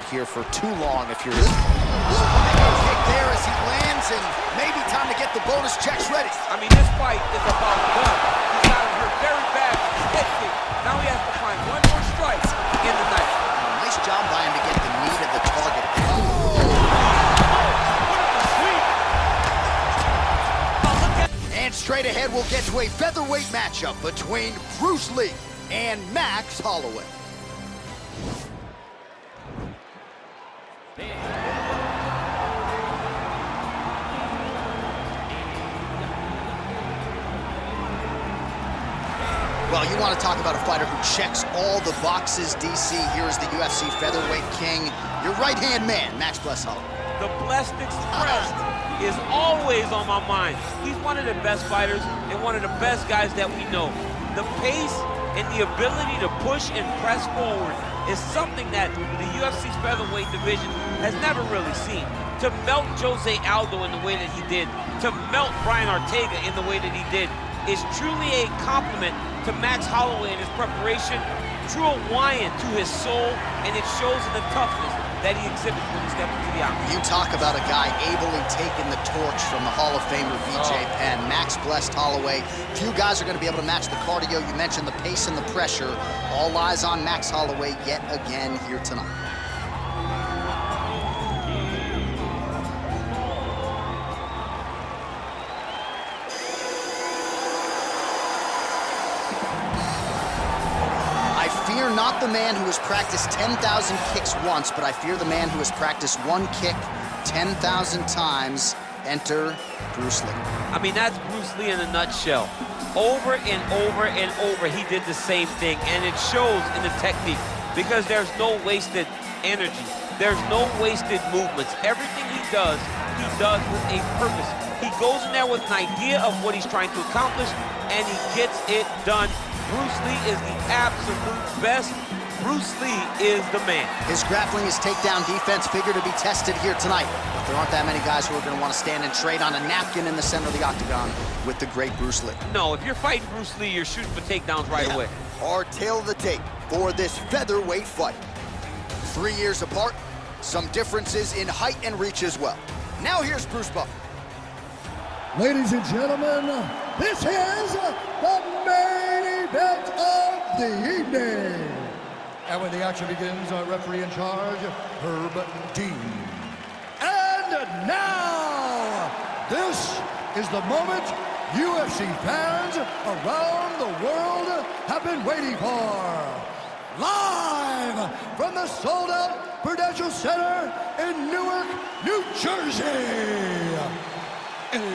here for too long if you're... Kick there as he lands, and maybe time to get the bonus checks ready. I mean, this fight is about blood. He got him hurt very bad. Now he has to find one more strike in the night. Nice job by him to get the meat of the target. And straight ahead, we'll get to a featherweight matchup between Bruce Lee and Max Holloway. Well, you want to talk about a fighter who checks all the boxes, DC. Here's the UFC featherweight king, your right-hand man, Max Holloway. The Blessed Express is always on my mind. He's one of the best fighters and one of the best guys that we know. The pace and the ability to push and press forward is something that the UFC's featherweight division has never really seen. To melt Jose Aldo in the way that he did, to melt Brian Ortega in the way that he did, is truly a compliment to Max Holloway and his preparation, true Hawaiian to his soul, and it shows in the toughness that he exhibits when he steps into the octagon. You talk about a guy ably taking the torch from the Hall of Famer BJ Penn. Max blessed Holloway. Few guys are going to be able to match the cardio. You mentioned the pace and the pressure. All eyes on Max Holloway yet again here tonight. Fear not the man who has practiced 10,000 kicks once, but I fear the man who has practiced one kick 10,000 times. Enter Bruce Lee. I mean, that's Bruce Lee in a nutshell. Over and over and over, he did the same thing, and it shows in the technique because there's no wasted energy. There's no wasted movements. Everything he does with a purpose. He goes in there with an idea of what he's trying to accomplish, and he gets it done. Bruce Lee is the absolute best. Bruce Lee is the man. His grappling, his takedown defense figure to be tested here tonight. But there aren't that many guys who are going to want to stand and trade on a napkin in the center of the octagon with the great Bruce Lee. No, if you're fighting Bruce Lee, you're shooting for takedowns right away. Our tail of the tape for this featherweight fight. 3 years apart, some differences in height and reach as well. Now here's Bruce Buffer. Ladies and gentlemen, this is the main event of the evening. And when the action begins, our referee in charge, Herb Dean. And now, this is the moment UFC fans around the world have been waiting for. Live from the sold-out Prudential Center in Newark, New Jersey. It's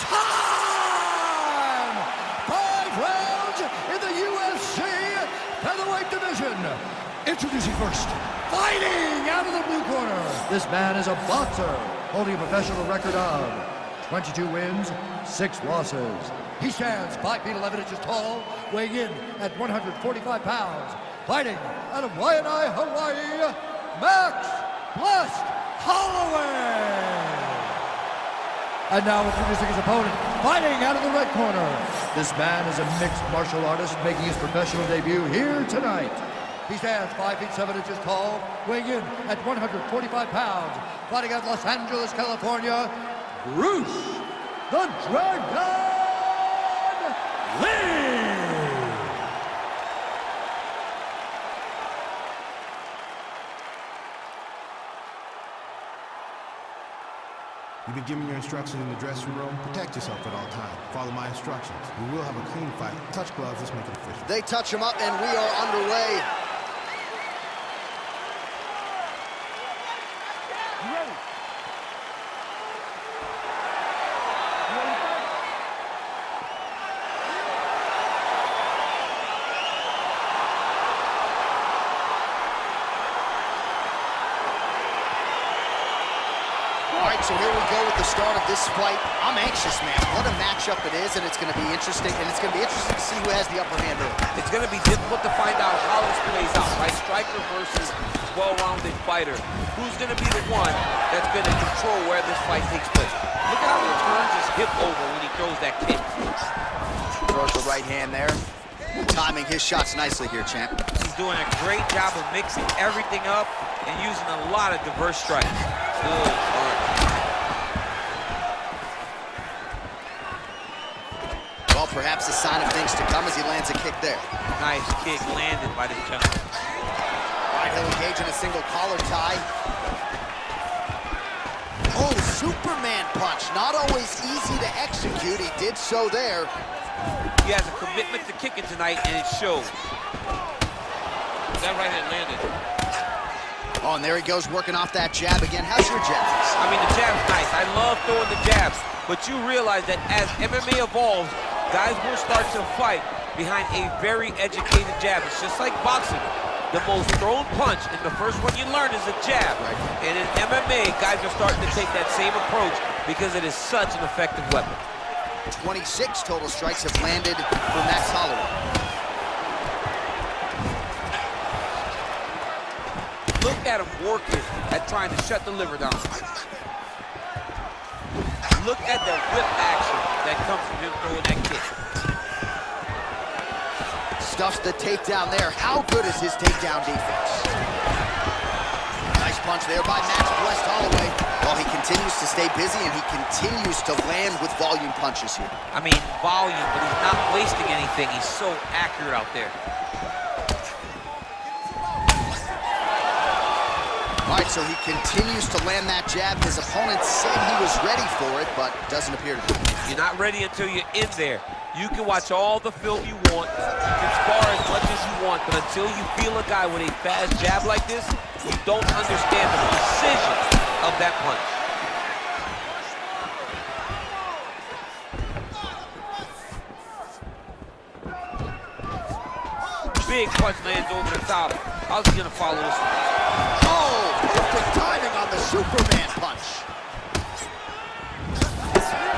time! 5 rounds in the UFC featherweight division. Introducing first, fighting out of the blue corner. This man is a boxer, holding a professional record of 22 wins, 6 losses. He stands 5 feet 11 inches tall, weighing in at 145 pounds. Fighting out of Waianae, Hawaii, Max Blessed Holloway! And now introducing his opponent, fighting out of the red corner. This man is a mixed martial artist making his professional debut here tonight. He stands 5 feet 7 inches tall, weighing in at 145 pounds. Fighting out of Los Angeles, California, Bruce the Dragon Lee! You've been given your instructions in the dressing room. Protect yourself at all times. Follow my instructions. We will have a clean fight. Touch gloves, let's make it official. They touch him up and we are underway. You ready? All right, so here we go with the start of this fight. I'm anxious, man. What a matchup it is, and it's going to be interesting. And it's going to be interesting to see who has the upper hand early. It's going to be difficult to find out how this plays out, right? Striker versus well-rounded fighter. Who's going to be the one that's going to control where this fight takes place? Look at how he turns his hip over when he throws that kick. Throws the right hand there. Timing his shots nicely here, champ. He's doing a great job of mixing everything up and using a lot of diverse strikes. Good start. Well, perhaps a sign of things to come as he lands a kick there. Nice kick landed by this gentleman. All right, he'll engage in a single collar tie. Oh, Superman punch. Not always easy to execute. He did so there. He has a commitment to kicking tonight, and it shows. That right hand landed. Oh, and there he goes, working off that jab again. How's your jabs? I mean, the jab's nice. I love throwing the jabs, but you realize that as MMA evolves, guys will start to fight behind a very educated jab. It's just like boxing. The most thrown punch, and the first one you learn is a jab. Right. And in MMA, guys are starting to take that same approach because it is such an effective weapon. 26 total strikes have landed for Max Holloway. Look at him working at trying to shut the liver down. Look at the whip action that comes from him throwing that kick. Stuffs the takedown there. How good is his takedown defense? Nice punch there by Max Blessed Holloway. Well, he continues to stay busy and he continues to land with volume punches here. I mean, volume, but he's not wasting anything. He's so accurate out there. All right, so he continues to land that jab. His opponent said he was ready for it, but doesn't appear to be. You're not ready until you're in there. You can watch all the film you want. You can spar as much as you want, but until you feel a guy with a fast jab like this, you don't understand the precision of that punch. Big punch lands over the top. How's he gonna follow this one? Oh, perfect timing on the Superman punch.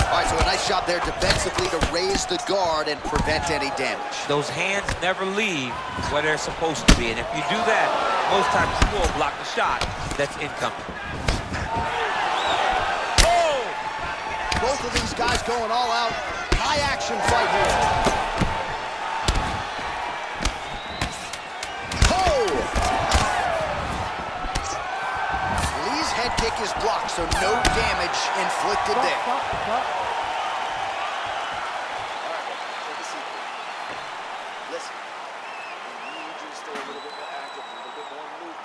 All right, so a nice job there defensively to raise the guard and prevent any damage. Those hands never leave where they're supposed to be, and if you do that, most times you will block the shot that's incoming. Oh! Both of these guys going all out. High action fight here. Head kick is blocked, so no damage inflicted there. Stop. All right, take a seat. Listen, we need you to stay a little bit more active, a little bit more movement.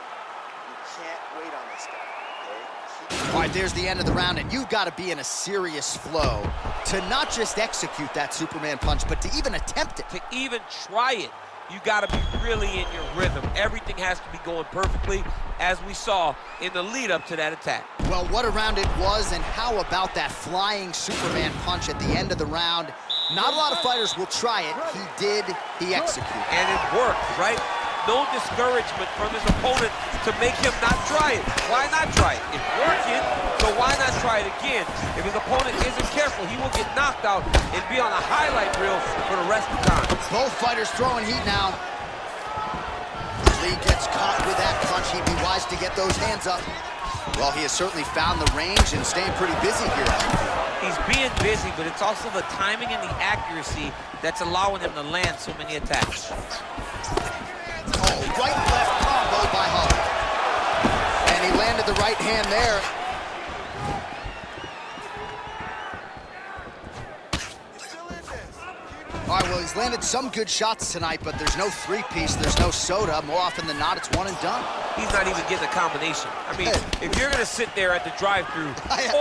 You can't wait on this guy, okay? All right, there's the end of the round, and you've got to be in a serious flow to not just execute that Superman punch, but to even attempt it. To even try it, you got to be really in your rhythm. Everything has to be going perfectly, as we saw in the lead up to that attack. Well, what a round it was, and how about that flying Superman punch at the end of the round? Not a lot of fighters will try it. He did, he executed. And it worked, right? No discouragement from his opponent to make him not try it. Why not try it? It's working, so why not try it again? If his opponent isn't careful, he will get knocked out and be on a highlight reel for the rest of the time. Both fighters throwing heat now. Lee gets caught with that punch. He'd be wise to get those hands up. Well, he has certainly found the range and staying pretty busy here. He's being busy, but it's also the timing and the accuracy that's allowing him to land so many attacks. Oh, right-left combo by Holloway. And he landed the right hand there. All right, well, he's landed some good shots tonight, but there's no three-piece, there's no soda. More often than not, it's one and done. He's not even getting a combination. I mean, if you're gonna sit there at the drive-thru,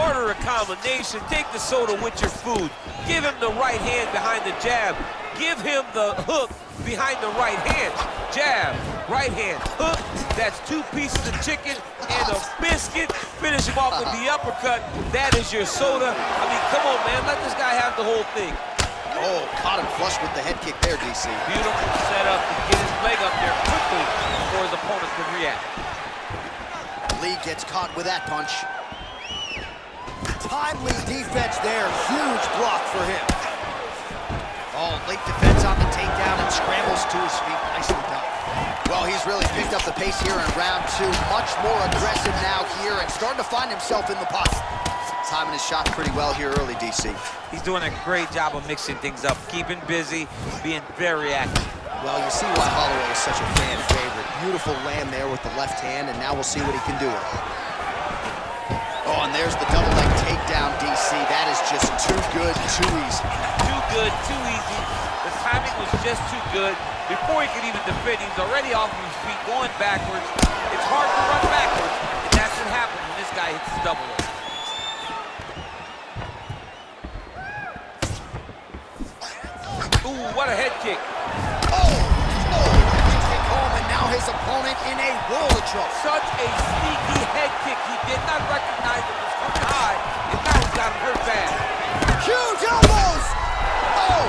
order a combination, take the soda with your food, give him the right hand behind the jab, give him the hook behind the right hand. Jab, right hand, hook. That's 2 pieces of chicken and a biscuit. Finish him off with the uppercut. That is your soda. I mean, come on, man. Let this guy have the whole thing. Oh, caught him flush with the head kick there, DC. Beautiful setup to get his leg up there quickly before his opponent could react. Lee gets caught with that punch. Timely defense there. Huge block for him. Oh, late defense on the takedown and scrambles to his feet. Nicely done. Well, he's really picked up the pace here in round 2. Much more aggressive now here and starting to find himself in the pocket. Timing his shot pretty well here early, DC. He's doing a great job of mixing things up, keeping busy, being very active. Well, you see why Holloway is such a fan favorite. Beautiful land there with the left hand, and now we'll see what he can do with it. Oh, and there's the double leg takedown, DC. That is just too good, too easy. Too good, too easy. The timing was just too good. Before he could even defend, he was already off of his feet, going backwards. It's hard to run backwards, and that's what happens when this guy hits the double leg. Ooh, what a head kick. Kick home, and now his opponent in a world of trouble. Such a sneaky head kick. He did not recognize it was coming high, and now he's got him hurt bad. Huge elbows! Oh!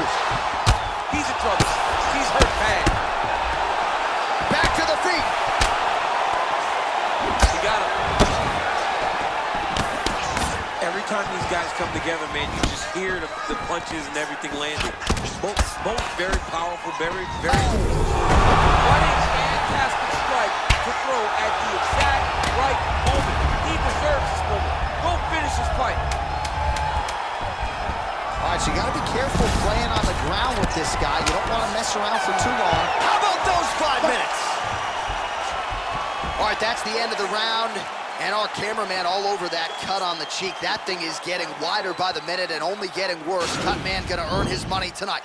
He's in trouble. He's hurt bad. Back to the feet. He got him. Every time these guys come together, man, you just hear the punches and everything landing. Both very powerful, very... What a fantastic strike to throw at the exact right moment. He deserves this moment. Go finish his fight. All right, so you got to be careful playing on the ground with this guy. You don't want to mess around for too long. How about those 5 minutes? All right, that's the end of the round. And our cameraman all over that cut on the cheek. That thing is getting wider by the minute and only getting worse. Cut man gonna earn his money tonight.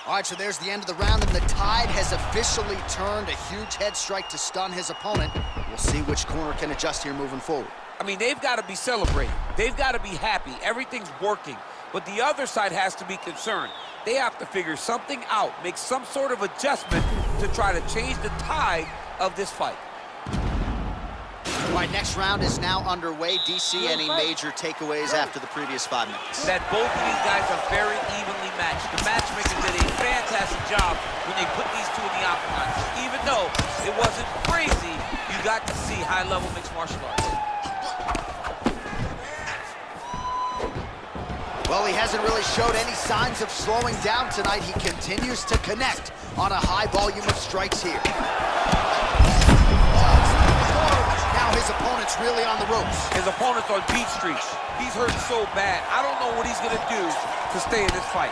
All right, so there's the end of the round, and the tide has officially turned. A huge head strike to stun his opponent. We'll see which corner can adjust here moving forward. I mean, they've got to be celebrating. They've got to be happy. Everything's working. But the other side has to be concerned. They have to figure something out, make some sort of adjustment to try to change the tide of this fight. All right, next round is now underway. DC, any major takeaways after the previous 5 minutes? That both of these guys are very evenly matched. The matchmakers did a fantastic job when they put these two in the octagon. Even though it wasn't crazy, you got to see high-level mixed martial arts. Well, he hasn't really showed any signs of slowing down tonight. He continues to connect on a high volume of strikes here. Now his opponent's really on the ropes. His opponent's on Beat Street. He's hurt so bad. I don't know what he's going to do to stay in this fight.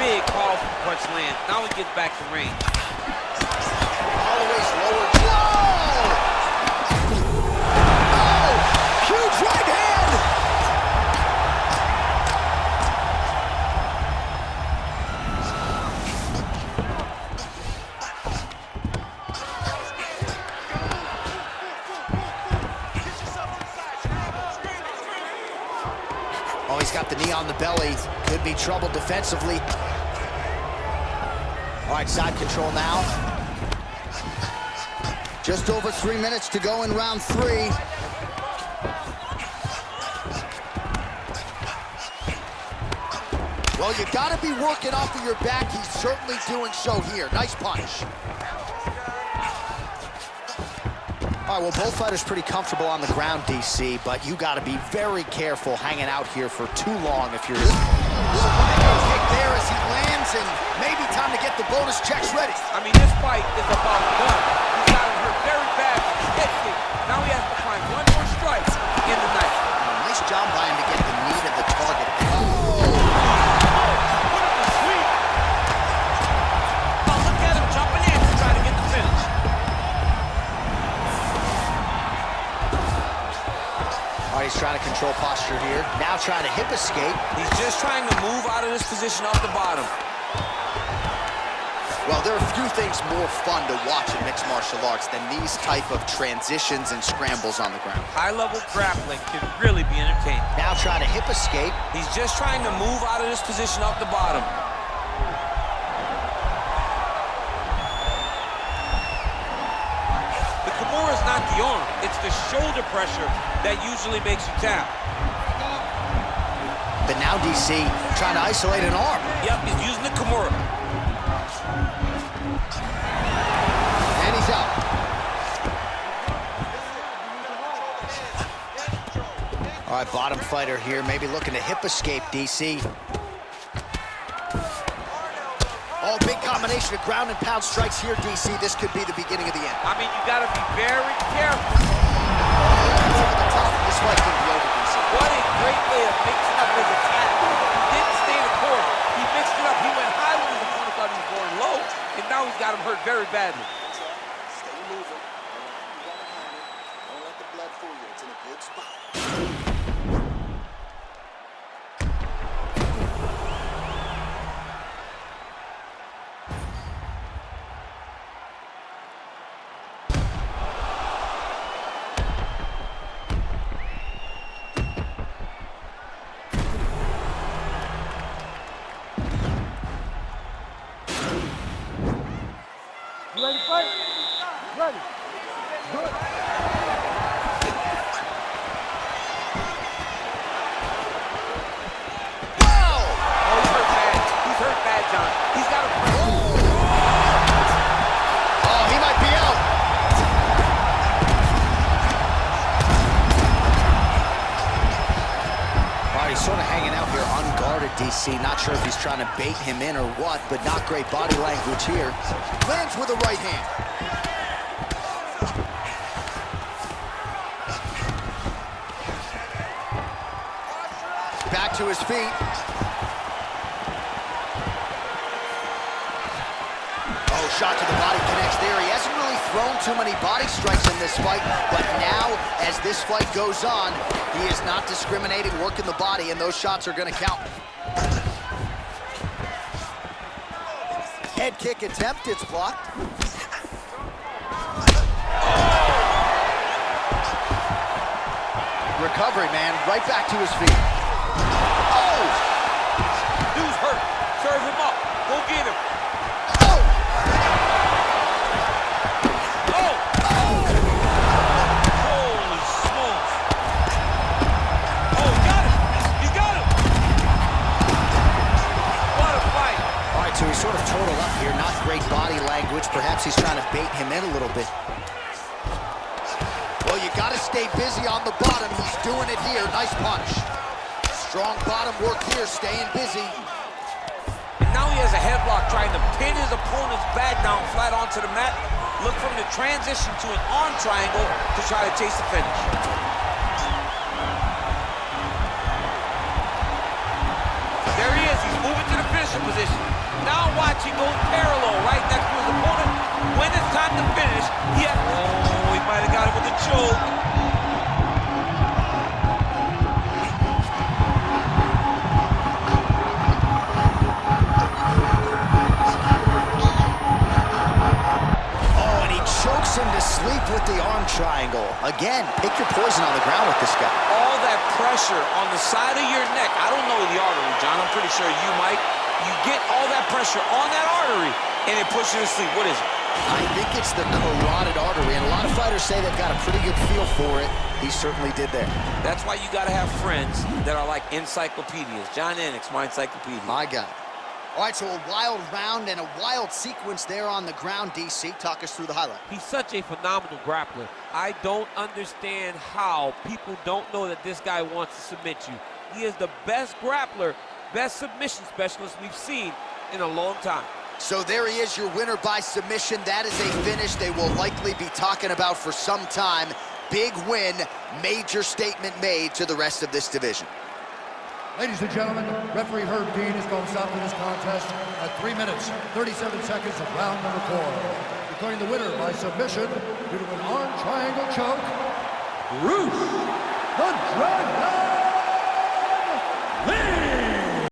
Big, powerful punch lands. Now he gets back to range. Holloway's lower jaw. Oh! Huge right hand! Oh, he's got the knee on the belly. Could be trouble defensively. All right, side control now. Just over 3 minutes to go in round 3. Well, you gotta be working off of your back. He's certainly doing so here. Nice punch. All right, well, both fighters pretty comfortable on the ground, DC, but you got to be very careful hanging out here for too long if you're... Kick there as he lands, and maybe time to get the bonus checks ready. I mean, this fight is about done. He's got him hurt very bad with his head kick. Now he has to find one more strike in the night. Nice job by him to get the knee to the target. Oh, look at him jumping in to try to get the finish. All right, he's trying to control posture here. Now trying to hip escape. He's just trying to move out of this position off the bottom. Well, there are a few things more fun to watch in mixed martial arts than these type of transitions and scrambles on the ground. High-level grappling can really be entertaining. Now trying to hip escape. He's just trying to move out of this position off the bottom. The Kimura is not the arm. It's the shoulder pressure that usually makes you tap. But now DC trying to isolate an arm. Yep, he's using the Kimura. And he's out. All right, bottom fighter here, maybe looking to hip escape, DC. Oh, big combination of ground and pound strikes here, DC. This could be the beginning of the end. I mean, you got to be very careful. Over the top. This fight could be over, DC. What a great way of mixing up his attack. He didn't stay in the corner. He mixed it up. He went high when his opponent thought he was going low, and now badly. Stay moving. Don't let the blood fool you. It's in a good spot. You ready to fight? Ready. Good. Wow! Oh, he's hurt bad. He's hurt bad, John. He's got to press. Oh, he might be out. All right, he's sort of hanging out here unguarded, DC. Not sure if he's trying to bait him in or what, but not great body language here. Lands with a right hand. Back to his feet. Oh, shot to the body connects there. He hasn't really thrown too many body strikes in this fight, but now, as this fight goes on, he is not discriminating, working the body, and those shots are going to count. Head kick attempt, it's blocked. Recovery, man, right back to his feet. Oh! Dude's hurt. Serve him up. Go get him. Oh! Oh! Holy smokes. Oh, got him. He got him. What a fight. All right, so he's sort of totaled up here. Not great body language. Perhaps he's trying to bait him in a little bit. Well, you got to stay busy on the bottom. He's doing it here. Nice punch. Strong bottom work here, staying busy. And now he has a headlock trying to pin his opponent's back down flat onto the mat. Look for him to transition to an arm triangle to try to chase the finish. There he is. He's moving to the finishing position. Now watch, he goes parallel right next to his opponent. When it's time to finish, he might have got it with a choke. Oh, and he chokes him to sleep with the arm triangle. Again, pick your poison on the ground with this guy. All that pressure on the side of your neck. I don't know the artery, John. I'm pretty sure you might. You get all that pressure on that artery, and it pushes you to sleep. What is it? I think it's the carotid artery, and a lot of fighters say they've got a pretty good feel for it. He certainly did there. That's why you got to have friends that are like encyclopedias. John Enix, my encyclopedia. My God. All right, so a wild round and a wild sequence there on the ground, DC. Talk us through the highlight. He's such a phenomenal grappler. I don't understand how people don't know that this guy wants to submit you. He is the best grappler, best submission specialist we've seen in a long time. So there he is, your winner by submission. That is a finish they will likely be talking about for some time. Big win, major statement made to the rest of this division. Ladies and gentlemen, referee Herb Dean is going to stop to this contest at 3 minutes, 37 seconds of round number 4. Declaring the winner by submission due to an arm triangle choke, Bruce the Dragon!